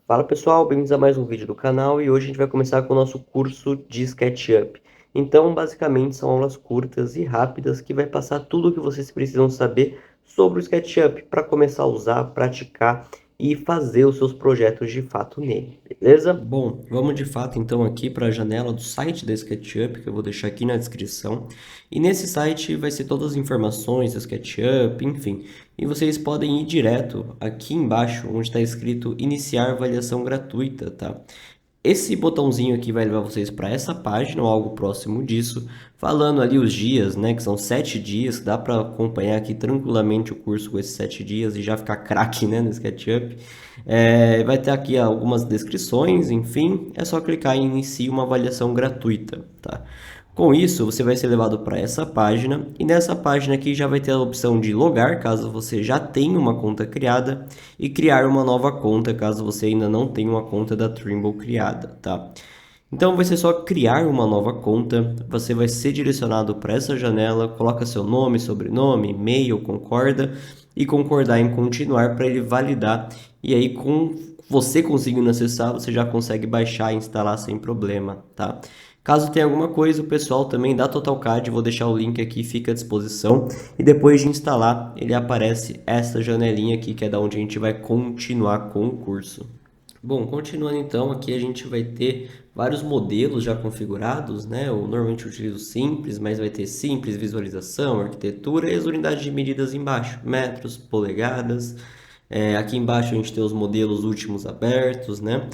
Fala pessoal, bem-vindos a mais um vídeo do canal e hoje a gente vai começar com o nosso curso de SketchUp. Então, basicamente, são aulas curtas e rápidas que vai passar tudo o que vocês precisam saber sobre o SketchUp para começar a usar, praticar e fazer os seus projetos de fato nele, beleza? Bom, vamos de fato então aqui para a janela do site da SketchUp, que eu vou deixar aqui na descrição. E nesse site vai ser todas as informações do SketchUp, enfim. E vocês podem ir direto aqui embaixo, onde está escrito iniciar avaliação gratuita, tá? Esse botãozinho aqui vai levar vocês para essa página ou algo próximo disso, falando ali os dias, né, que são 7 dias, dá para acompanhar aqui tranquilamente o curso com esses 7 dias e já ficar craque, né, no SketchUp. Vai ter aqui algumas descrições, enfim, é só clicar em inicie uma avaliação gratuita, tá? Com isso, você vai ser levado para essa página e nessa página aqui já vai ter a opção de logar, caso você já tenha uma conta criada, e criar uma nova conta, caso você ainda não tenha uma conta da Trimble criada, tá? Então vai ser só criar uma nova conta, você vai ser direcionado para essa janela, coloca seu nome, sobrenome, e-mail, concorda e concordar em continuar para ele validar. E aí com você conseguindo acessar, você já consegue baixar e instalar sem problema, tá? Caso tenha alguma coisa, o pessoal também da TotalCAD, vou deixar o link aqui, fica à disposição. E depois de instalar, ele aparece essa janelinha aqui, que é da onde a gente vai continuar com o curso. Bom, continuando então, aqui a gente vai ter vários modelos já configurados, né? Eu normalmente utilizo simples, mas vai ter simples, visualização, arquitetura e as unidades de medidas embaixo, metros, polegadas. Aqui embaixo a gente tem os modelos últimos abertos, né?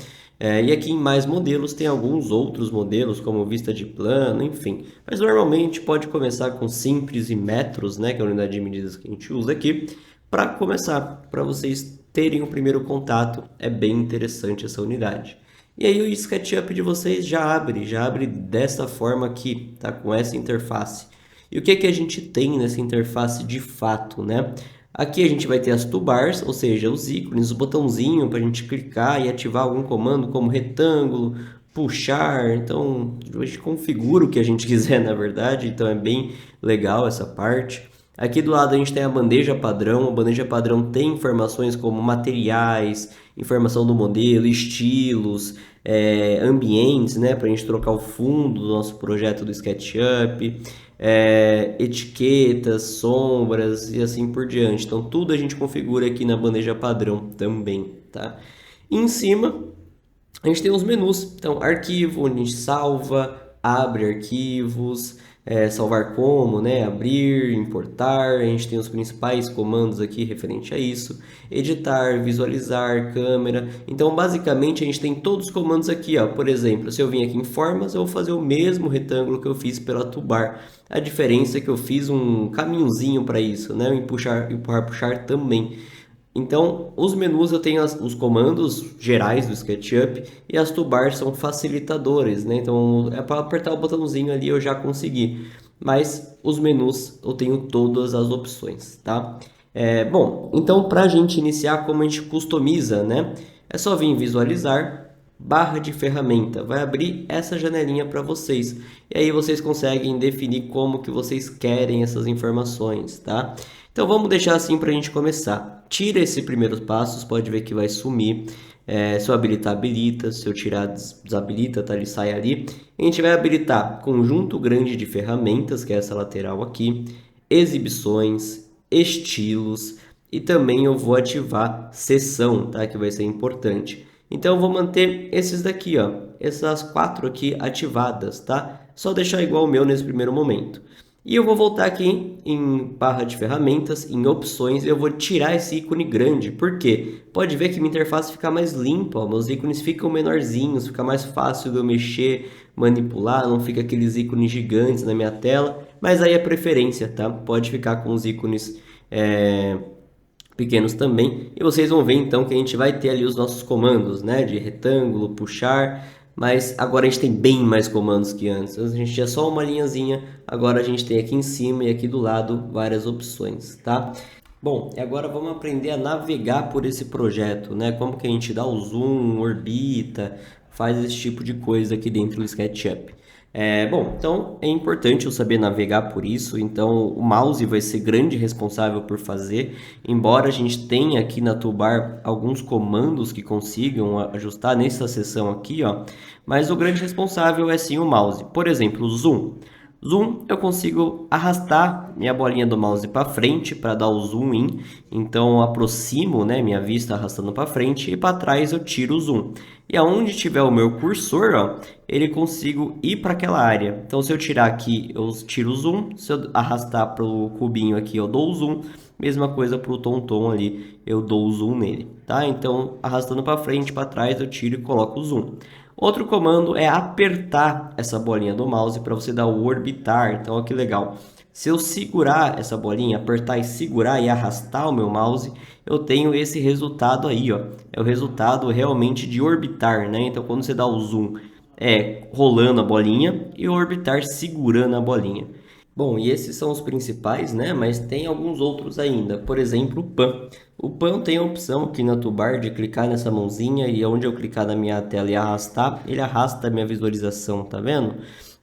E aqui em mais modelos tem alguns outros modelos, como vista de plano, enfim. Mas normalmente pode começar com simples e metros, né? Que é a unidade de medidas que a gente usa aqui. Para começar, para vocês terem o primeiro contato, é bem interessante essa unidade. E aí o SketchUp de vocês já abre dessa forma aqui, tá? Com essa interface. E o que que a gente tem nessa interface de fato, né? Aqui a gente vai ter as toolbars, ou seja, os ícones, o botãozinho para a gente clicar e ativar algum comando como retângulo, puxar. Então a gente configura o que a gente quiser, na verdade. Então é bem legal essa parte. Aqui do lado a gente tem a bandeja padrão. A bandeja padrão tem informações como materiais, informação do modelo, estilos, ambientes, né, para a gente trocar o fundo do nosso projeto do SketchUp, etiquetas, sombras e assim por diante. Então tudo a gente configura aqui na bandeja padrão também, tá? E em cima a gente tem os menus. Então, arquivo, onde a gente salva, abre arquivos, salvar como, né? Abrir, importar. A gente tem os principais comandos aqui referente a isso. Editar, visualizar, câmera. Então, basicamente, a gente tem todos os comandos aqui, ó. Por exemplo, se eu vim aqui em formas, eu vou fazer o mesmo retângulo que eu fiz pela toolbar. A diferença é que eu fiz um caminhozinho para isso, né? Empurrar, puxar também. Então, os menus eu tenho os comandos gerais do SketchUp e as toolbars são facilitadores, né? Então, é para apertar o botãozinho ali eu já consegui. Mas os menus eu tenho todas as opções, tá? Bom, então para a gente iniciar, como a gente customiza, né? É só vir em visualizar, barra de ferramenta, vai abrir essa janelinha para vocês. E aí vocês conseguem definir como que vocês querem essas informações, tá? Então vamos deixar assim para a gente começar. Tira esse primeiro passo, pode ver que vai sumir. Se eu habilitar, habilita. Se eu tirar, desabilita, tá? Ele sai ali. A gente vai habilitar conjunto grande de ferramentas, que é essa lateral aqui, exibições, estilos e também eu vou ativar seção, tá? Que vai ser importante. Então eu vou manter esses daqui, ó, essas 4 aqui ativadas, tá? Só deixar igual o meu nesse primeiro momento. E eu vou voltar aqui em barra de ferramentas, em opções, e eu vou tirar esse ícone grande. Por quê? Pode ver que minha interface fica mais limpa, ó, meus ícones ficam menorzinhos, fica mais fácil de eu mexer, manipular, não fica aqueles ícones gigantes na minha tela. Mas aí é preferência, tá? Pode ficar com os ícones pequenos também. E vocês vão ver então que a gente vai ter ali os nossos comandos, né? De retângulo, puxar, mas agora a gente tem bem mais comandos que antes. A gente tinha só uma linhazinha, agora a gente tem aqui em cima e aqui do lado várias opções, tá? Bom, e agora vamos aprender a navegar por esse projeto, né? Como que a gente dá o zoom, orbita, faz esse tipo de coisa aqui dentro do SketchUp. Bom, então é importante eu saber navegar por isso, então o mouse vai ser grande responsável por fazer, embora a gente tenha aqui na toolbar alguns comandos que consigam ajustar nessa seção aqui, ó, mas o grande responsável é sim o mouse. Por exemplo, o zoom. Zoom, eu consigo arrastar minha bolinha do mouse para frente para dar o zoom in. Então, eu aproximo, né, minha vista arrastando para frente e para trás eu tiro o zoom. E aonde tiver o meu cursor, ó, ele consigo ir para aquela área. Então, se eu tirar aqui, eu tiro o zoom. Se eu arrastar para o cubinho aqui, eu dou o zoom. Mesma coisa para o tom ali, eu dou o zoom nele, tá? Então, arrastando para frente, para trás, eu tiro e coloco o zoom. Outro comando é apertar essa bolinha do mouse para você dar o orbitar. Então, olha que legal. Se eu segurar essa bolinha, apertar e segurar e arrastar o meu mouse, eu tenho esse resultado aí, ó. É o resultado realmente de orbitar, né? Então, quando você dá o zoom, é rolando a bolinha e o orbitar segurando a bolinha. Bom, e esses são os principais, né? Mas tem alguns outros ainda. Por exemplo, o pan. O pan tem a opção aqui na toolbar de clicar nessa mãozinha e onde eu clicar na minha tela e arrastar, ele arrasta a minha visualização, tá vendo?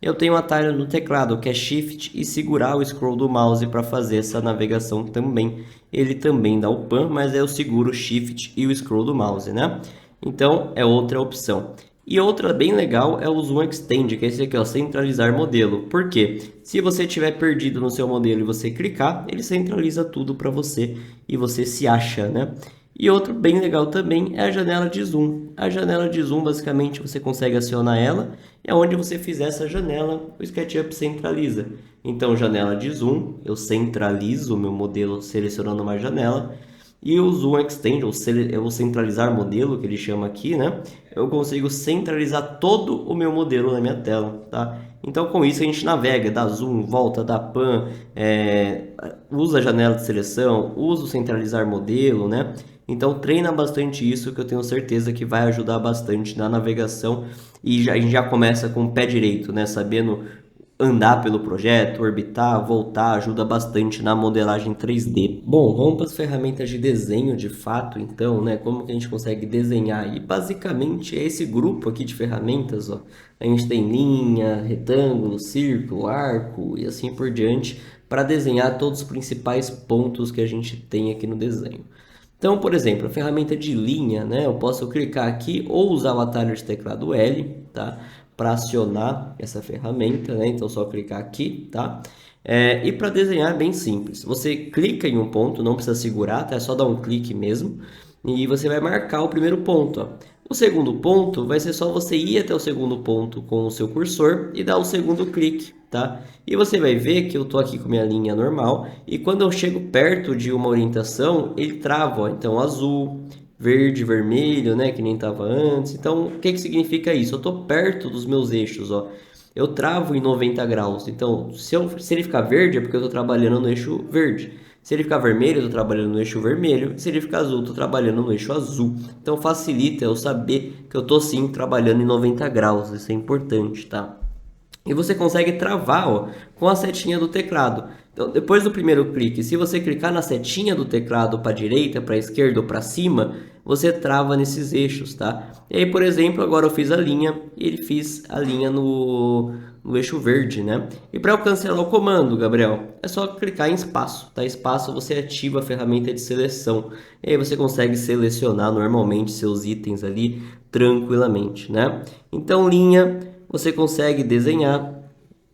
Eu tenho um atalho no teclado que é Shift e segurar o scroll do mouse para fazer essa navegação também. Ele também dá o pan, mas eu seguro o Shift e o scroll do mouse, né? Então, é outra opção. E outra bem legal é o Zoom Extend, que é esse aqui, ó, centralizar modelo. Por quê? Se você estiver perdido no seu modelo e você clicar, ele centraliza tudo para você e você se acha, né? E outro bem legal também é a janela de zoom. A janela de zoom, basicamente, você consegue acionar ela e aonde você fizer essa janela, o SketchUp centraliza. Então, janela de zoom, eu centralizo o meu modelo selecionando uma janela. E o Zoom Extend, ou centralizar modelo, que ele chama aqui, né? Eu consigo centralizar todo o meu modelo na minha tela, tá? Então, com isso, a gente navega, dá zoom, volta, dá pan, usa a janela de seleção, usa o centralizar modelo, né? Então, treina bastante isso, que eu tenho certeza que vai ajudar bastante na navegação. E a gente já começa com o pé direito, né? Sabendo andar pelo projeto, orbitar, voltar, ajuda bastante na modelagem 3D. Bom, vamos para as ferramentas de desenho de fato, então, né? Como que a gente consegue desenhar? E basicamente é esse grupo aqui de ferramentas, ó. A gente tem linha, retângulo, círculo, arco e assim por diante, para desenhar todos os principais pontos que a gente tem aqui no desenho. Então, por exemplo, a ferramenta de linha, né? Eu posso clicar aqui ou usar o atalho de teclado L, tá? Para acionar essa ferramenta, né? Então, só clicar aqui, tá? E para desenhar é bem simples. Você clica em um ponto, não precisa segurar, tá? É só dar um clique mesmo. E você vai marcar o primeiro ponto, ó. O segundo ponto vai ser só você ir até o segundo ponto com o seu cursor e dar o segundo clique, tá? E você vai ver que eu tô aqui com minha linha normal e quando eu chego perto de uma orientação, ele trava, ó. Então, azul, verde, vermelho, né? Que nem tava antes. Então, o que que significa isso? Eu tô perto dos meus eixos, ó. Eu travo em 90 graus. Então, se ele ficar verde, é porque eu tô trabalhando no eixo verde. Se ele ficar vermelho, eu estou trabalhando no eixo vermelho. Se ele ficar azul, eu estou trabalhando no eixo azul. Então facilita eu saber que eu estou sim trabalhando em 90 graus. Isso é importante, tá? E você consegue travar, ó, com a setinha do teclado. Então, depois do primeiro clique, se você clicar na setinha do teclado para a direita, para a esquerda ou para cima, você trava nesses eixos, tá? E aí, por exemplo, agora eu fiz a linha e ele fiz a linha no eixo verde, né? E para eu cancelar o comando, Gabriel, é só clicar em espaço, tá? Espaço você ativa a ferramenta de seleção. E aí você consegue selecionar normalmente seus itens ali tranquilamente, né? Então, linha você consegue desenhar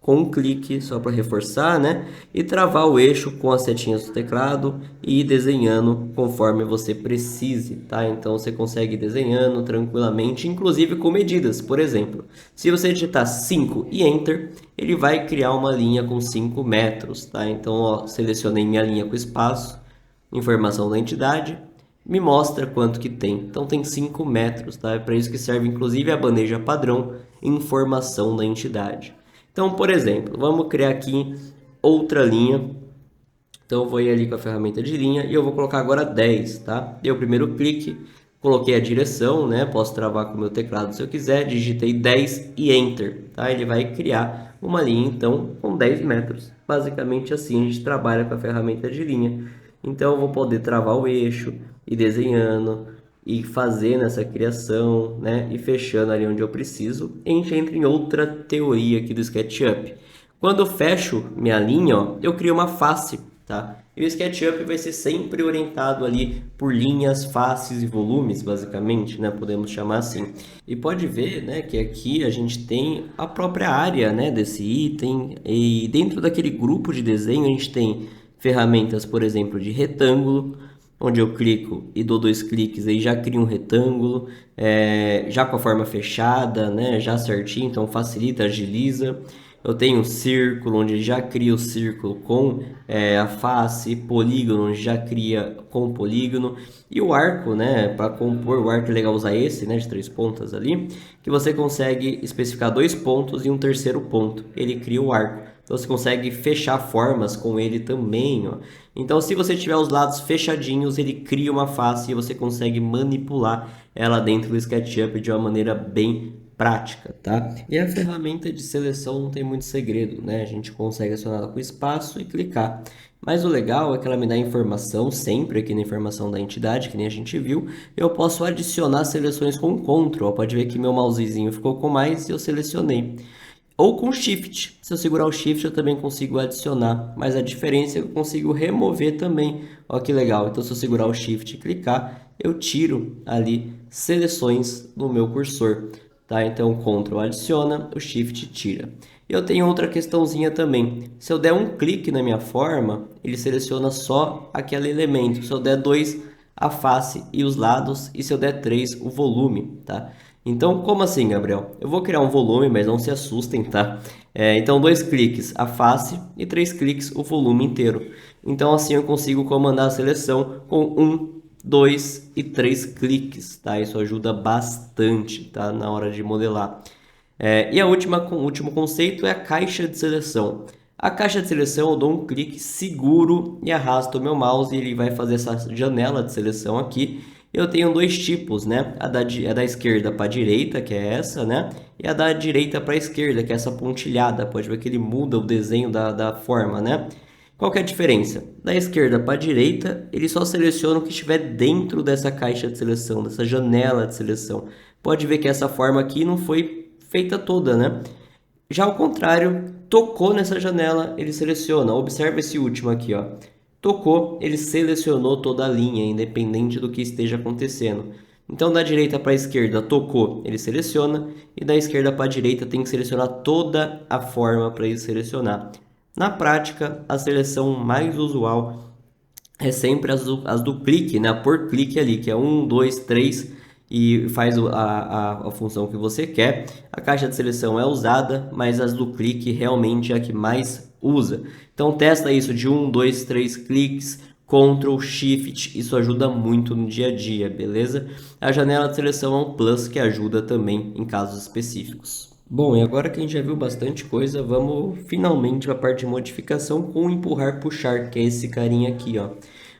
com um clique, só para reforçar, né? E travar o eixo com as setinhas do teclado e ir desenhando conforme você precise, tá? Então você consegue ir desenhando tranquilamente, inclusive com medidas. Por exemplo, se você digitar 5 e Enter, ele vai criar uma linha com 5 metros, tá? Então, ó, selecionei minha linha com espaço, informação da entidade, me mostra quanto que tem. Então tem 5 metros, tá? É para isso que serve inclusive a bandeja padrão, informação da entidade. Então, por exemplo, vamos criar aqui outra linha. Então eu vou ir ali com a ferramenta de linha e eu vou colocar agora 10, tá? Dei o primeiro clique, coloquei a direção, né? Posso travar com o meu teclado se eu quiser, digitei 10 e Enter, tá? Ele vai criar uma linha, então, com 10 metros. Basicamente assim a gente trabalha com a ferramenta de linha. Então eu vou poder travar o eixo, ir desenhando, e fazendo essa criação, né, e fechando ali onde eu preciso, a gente entra em outra teoria aqui do SketchUp. Quando eu fecho minha linha, ó, eu crio uma face, tá? E o SketchUp vai ser sempre orientado ali por linhas, faces e volumes, basicamente, né? Podemos chamar assim. E pode ver, né, que aqui a gente tem a própria área, né, desse item. E dentro daquele grupo de desenho a gente tem ferramentas, por exemplo, de retângulo, onde eu clico e dou 2 cliques, aí já cria um retângulo, já com a forma fechada, né, já certinho, então facilita, agiliza. Eu tenho um círculo, onde já cria o círculo com a face, polígono, onde já cria com o polígono, e o arco, né, para compor o arco é legal usar esse, né, de 3 pontas ali, que você consegue especificar 2 pontos e um terceiro ponto, ele cria o arco. Então você consegue fechar formas com ele também, ó. Então se você tiver os lados fechadinhos, ele cria uma face e você consegue manipular ela dentro do SketchUp de uma maneira bem prática, tá? E a ferramenta de seleção não tem muito segredo, né? A gente consegue acionar ela com espaço e clicar. Mas o legal é que ela me dá informação, sempre aqui na informação da entidade, que nem a gente viu. Eu posso adicionar seleções com Ctrl. Pode ver que meu mousezinho ficou com mais e eu selecionei. Ou com Shift. Se eu segurar o Shift, eu também consigo adicionar. Mas a diferença é que eu consigo remover também. Olha que legal. Então, se eu segurar o Shift e clicar, eu tiro ali seleções no meu cursor. Tá? Então, o Ctrl adiciona, o Shift tira. E eu tenho outra questãozinha também. Se eu der um clique na minha forma, ele seleciona só aquele elemento. Se eu der 2, a face e os lados. E se eu der 3, o volume. Tá? Então, como assim, Gabriel? Eu vou criar um volume, mas não se assustem, tá? Então, 2 cliques a face e 3 cliques o volume inteiro. Então, assim eu consigo comandar a seleção com 2 e 3 cliques, tá? Isso ajuda bastante, tá? Na hora de modelar. E o último conceito é a caixa de seleção. A caixa de seleção eu dou um clique seguro e arrasto o meu mouse e ele vai fazer essa janela de seleção aqui. Eu tenho 2 tipos, né? A da esquerda para a direita, que é essa, né? E a da direita para a esquerda, que é essa pontilhada. Pode ver que ele muda o desenho da forma, né? Qual que é a diferença? Da esquerda para a direita, ele só seleciona o que estiver dentro dessa caixa de seleção, dessa janela de seleção. Pode ver que essa forma aqui não foi feita toda, né? Já ao contrário, tocou nessa janela, ele seleciona. Observa esse último aqui, ó. Tocou, ele selecionou toda a linha, independente do que esteja acontecendo. Então, da direita para a esquerda, tocou, ele seleciona. E da esquerda para a direita, tem que selecionar toda a forma para ele selecionar. Na prática, a seleção mais usual é sempre as do clique, né? Por clique ali, que é 1, 2, 3 e faz a função que você quer. A caixa de seleção é usada, mas as do clique realmente é a que mais usa. Então testa isso de 1, 2, 3 cliques, Ctrl, Shift, isso ajuda muito no dia a dia, beleza? A janela de seleção é um plus que ajuda também em casos específicos. Bom, e agora que a gente já viu bastante coisa, vamos finalmente para a parte de modificação com o empurrar puxar, que é esse carinha aqui, ó.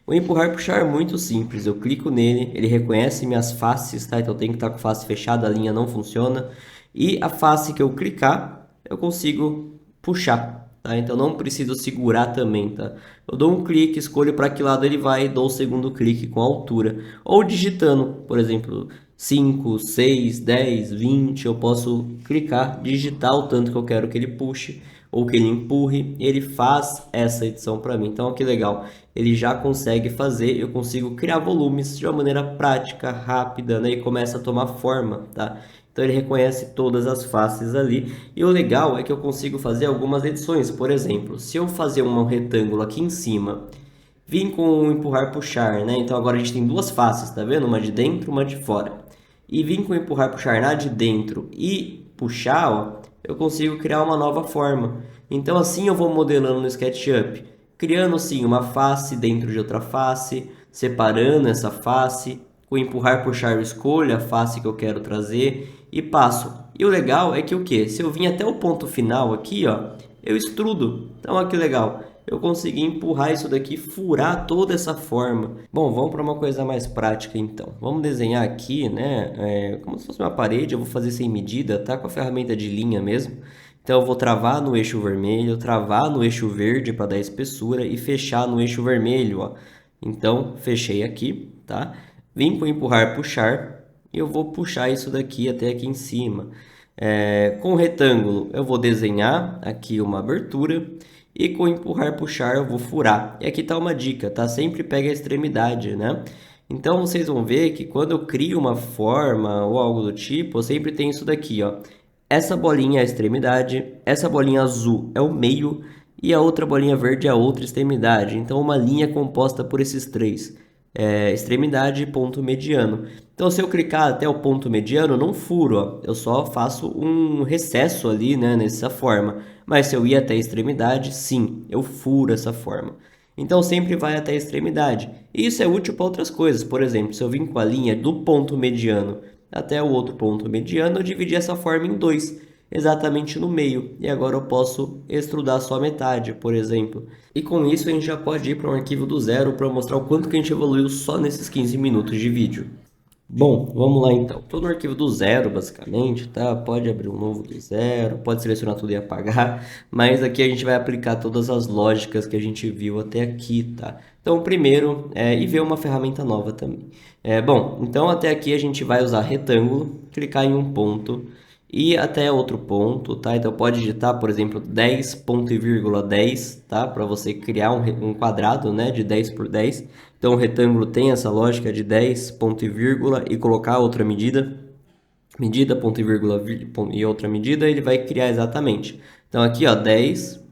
O empurrar puxar é muito simples, eu clico nele, ele reconhece minhas faces, tá? Então eu tenho que estar com a face fechada, a linha não funciona. E a face que eu clicar, eu consigo puxar, tá? Então não preciso segurar também, tá? Eu dou um clique, escolho para que lado ele vai e dou o segundo clique com a altura. Ou digitando, por exemplo, 5, 6, 10, 20, eu posso clicar, digitar o tanto que eu quero que ele puxe ou que ele empurre, ele faz essa edição para mim. Então, que legal, ele já consegue fazer, eu consigo criar volumes de uma maneira prática, rápida, né? E começa a tomar forma, tá? Então ele reconhece todas as faces ali. E o legal é que eu consigo fazer algumas edições. Por exemplo, se eu fazer um retângulo aqui em cima, vim com o empurrar puxar, né? Então agora a gente tem 2 faces, tá vendo? Uma de dentro, uma de fora. E vim com o empurrar puxar na de dentro e puxar, ó, eu consigo criar uma nova forma. Então assim eu vou modelando no SketchUp, criando sim uma face dentro de outra face, separando essa face, com empurrar puxar eu escolho a face que eu quero trazer e passo. E o legal é que o que? Se eu vim até o ponto final aqui, ó, eu extrudo. Então olha que legal. Eu consegui empurrar isso daqui, furar toda essa forma. Bom, vamos para uma coisa mais prática então. Vamos desenhar aqui, né, como se fosse uma parede, eu vou fazer sem medida, tá? Com a ferramenta de linha mesmo. Então eu vou travar no eixo vermelho, travar no eixo verde para dar espessura e fechar no eixo vermelho, ó. Então, fechei aqui, tá? vim com empurrar, puxar, e eu vou puxar isso daqui até aqui em cima. Com o retângulo, eu vou desenhar aqui uma abertura, e com empurrar, puxar, eu vou furar. E aqui está uma dica, tá? Sempre pega a extremidade, né? Então, vocês vão ver que quando eu crio uma forma ou algo do tipo, eu sempre tenho isso daqui, ó. Essa bolinha é a extremidade, essa bolinha azul é o meio e a outra bolinha verde é a outra extremidade. Então, uma linha composta por esses três, extremidade e ponto mediano. Então, se eu clicar até o ponto mediano, não furo, ó. Eu só faço um recesso ali, né, nessa forma. Mas se eu ir até a extremidade, sim, eu furo essa forma. Então sempre vai até a extremidade. E isso é útil para outras coisas. Por exemplo, se eu vim com a linha do ponto mediano até o outro ponto mediano, eu dividi essa forma em dois, exatamente no meio. E agora eu posso extrudar só a metade, por exemplo. E com isso a gente já pode ir para um arquivo do zero para mostrar o quanto que a gente evoluiu só nesses 15 minutos de vídeo. Bom, vamos lá então. Estou no arquivo do zero, basicamente, tá? Pode abrir um novo do zero, pode selecionar tudo e apagar, mas aqui a gente vai aplicar todas as lógicas que a gente viu até aqui, tá? Então, primeiro, e ver uma ferramenta nova também. Bom, então até aqui a gente vai usar retângulo, clicar em um ponto e até outro ponto, tá? Então pode digitar, por exemplo, 10 ponto e vírgula 10, tá? Para você criar um quadrado, né, de 10 por 10. Então o retângulo tem essa lógica de 10 ponto e vírgula e colocar outra medida, ponto e vírgula e outra medida, ele vai criar exatamente. Então aqui, ó, 10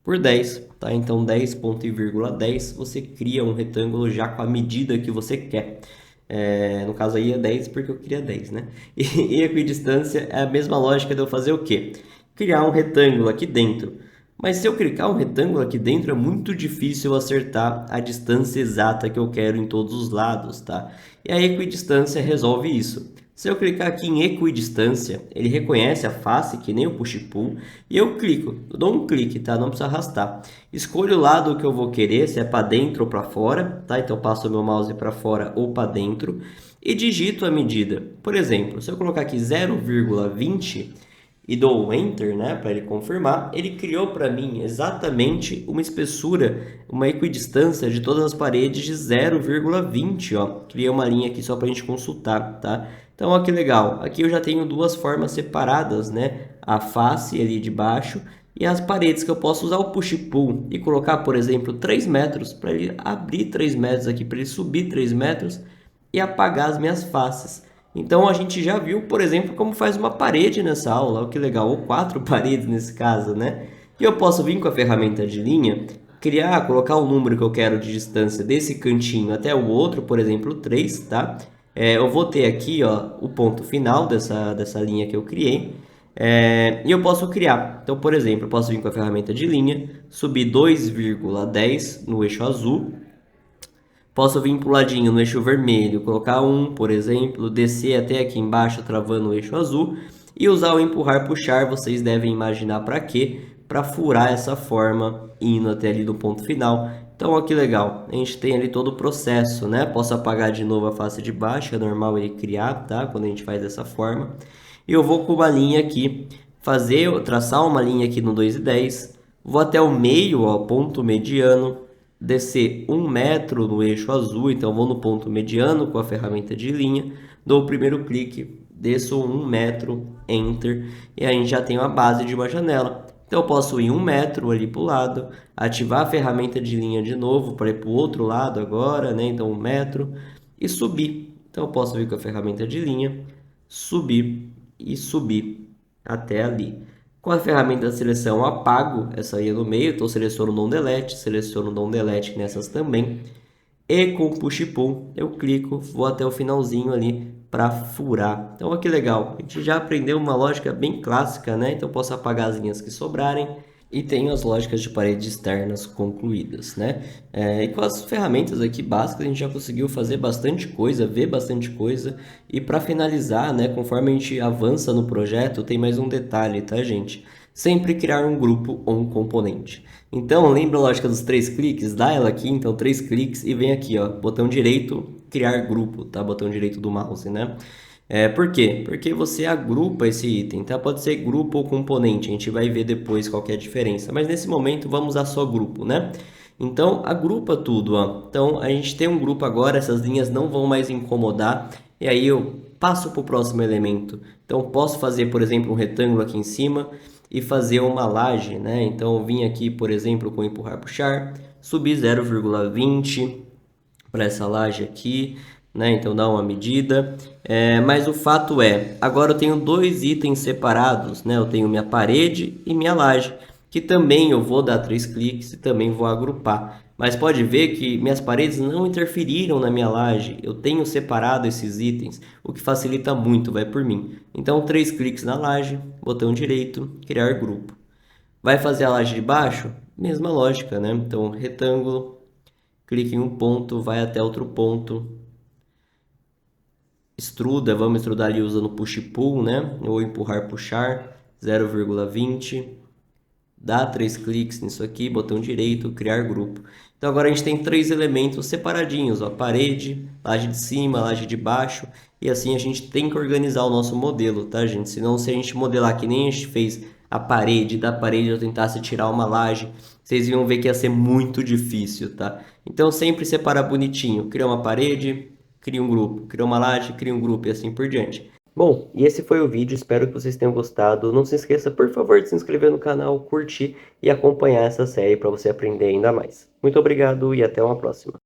por 10, tá? Então 10 ponto e vírgula 10, você cria um retângulo já com a medida que você quer. No caso aí é 10 porque eu queria 10, né? E equidistância é a mesma lógica de eu fazer o quê? Criar um retângulo aqui dentro. Mas se eu clicar um retângulo aqui dentro, é muito difícil acertar a distância exata que eu quero em todos os lados, tá? E a equidistância resolve isso. Se eu clicar aqui em equidistância, ele reconhece a face, que nem o push-pull, e eu clico, eu dou um clique, tá? Não precisa arrastar. Escolho o lado que eu vou querer, se é para dentro ou para fora, tá? Então eu passo o meu mouse para fora ou para dentro e digito a medida. Por exemplo, se eu colocar aqui 0,20 e dou Enter, né, para ele confirmar, ele criou para mim exatamente uma espessura, uma equidistância de todas as paredes de 0,20, ó. Criei uma linha aqui só para a gente consultar, tá? Então, olha que legal. Aqui eu já tenho duas formas separadas, né? A face ali de baixo e as paredes que eu posso usar o push-pull e colocar, por exemplo, 3 metros, para ele abrir 3 metros aqui, para ele subir 3 metros e apagar as minhas faces. Então a gente já viu, por exemplo, como faz uma parede nessa aula, olha que legal, ou 4 paredes nesse caso, né? E eu posso vir com a ferramenta de linha, colocar o número que eu quero de distância desse cantinho até o outro, por exemplo, 3, tá? Eu vou ter aqui, ó, o ponto final dessa linha que eu criei, e eu posso criar. Então, por exemplo, eu posso vir com a ferramenta de linha, subir 2,10 no eixo azul. Posso vir para o ladinho no eixo vermelho, colocar 1, por exemplo, descer até aqui embaixo travando o eixo azul e usar o empurrar puxar, vocês devem imaginar para quê? Para furar essa forma indo até ali do ponto final. Então, olha que legal, a gente tem ali todo o processo, né? Posso apagar de novo a face de baixo, é normal ele criar, tá? Quando a gente faz dessa forma. E eu vou com uma linha aqui, traçar uma linha aqui no 2,10, vou até o meio, ó, ponto mediano, descer 1 metro no eixo azul, então vou no ponto mediano com a ferramenta de linha, dou o primeiro clique, desço 1 metro, Enter, e a gente já tem a base de uma janela. Então eu posso ir 1 metro ali para o lado, ativar a ferramenta de linha de novo para ir para o outro lado agora, né? Então 1 metro, e subir. Então eu posso vir com a ferramenta de linha, subir e subir até ali. Com a ferramenta de seleção, eu apago essa aí no meio, então seleciono Não Delete, seleciono Não Delete nessas também. E com o Push Pull, eu clico, vou até o finalzinho ali para furar. Então, olha que legal, a gente já aprendeu uma lógica bem clássica, né? Então, posso apagar as linhas que sobrarem e tenho as lógicas de paredes externas concluídas, né? E com as ferramentas aqui básicas, a gente já conseguiu fazer bastante coisa, ver bastante coisa. E para finalizar, né, conforme a gente avança no projeto, tem mais um detalhe, tá, gente? Sempre criar um grupo ou um componente. Então, lembra a lógica dos 3 cliques? Dá ela aqui, então 3 cliques e vem aqui, ó, botão direito, criar grupo, tá? Botão direito do mouse, né? Por quê? Porque você agrupa esse item, tá? Pode ser grupo ou componente, a gente vai ver depois qual que é a diferença. Mas nesse momento vamos usar só grupo, né? Então, agrupa tudo, ó. Então, a gente tem um grupo agora, essas linhas não vão mais incomodar, e aí eu passo para o próximo elemento. Então, posso fazer, por exemplo, um retângulo aqui em cima e fazer uma laje, né? Então, eu vim aqui, por exemplo, com empurrar, puxar, subir 0,20 para essa laje aqui, né? Então dá uma medida. Mas o fato é, agora eu tenho dois itens separados, né? Eu tenho minha parede e minha laje, que também eu vou dar 3 cliques e também vou agrupar. Mas pode ver que minhas paredes não interferiram na minha laje. Eu tenho separado esses itens, o que facilita muito, vai por mim. Então 3 cliques na laje, botão direito, criar grupo. Vai fazer a laje de baixo? Mesma lógica, né? Então retângulo, clique em um ponto, vai até outro ponto, extruda, vamos extrudar ali usando push pull, né? Ou empurrar, puxar, 0,20, dá 3 cliques nisso aqui, botão direito, criar grupo. Então agora a gente tem 3 elementos separadinhos, ó, parede, laje de cima, laje de baixo, e assim a gente tem que organizar o nosso modelo, tá, gente? Senão, se a gente modelar que nem a gente fez a parede, da parede eu tentasse tirar uma laje, vocês iam ver que ia ser muito difícil, tá? Então sempre separar bonitinho, cria uma parede, cria um grupo, cria uma laje, cria um grupo e assim por diante. Bom, e esse foi o vídeo, espero que vocês tenham gostado. Não se esqueça, por favor, de se inscrever no canal, curtir e acompanhar essa série para você aprender ainda mais. Muito obrigado e até uma próxima.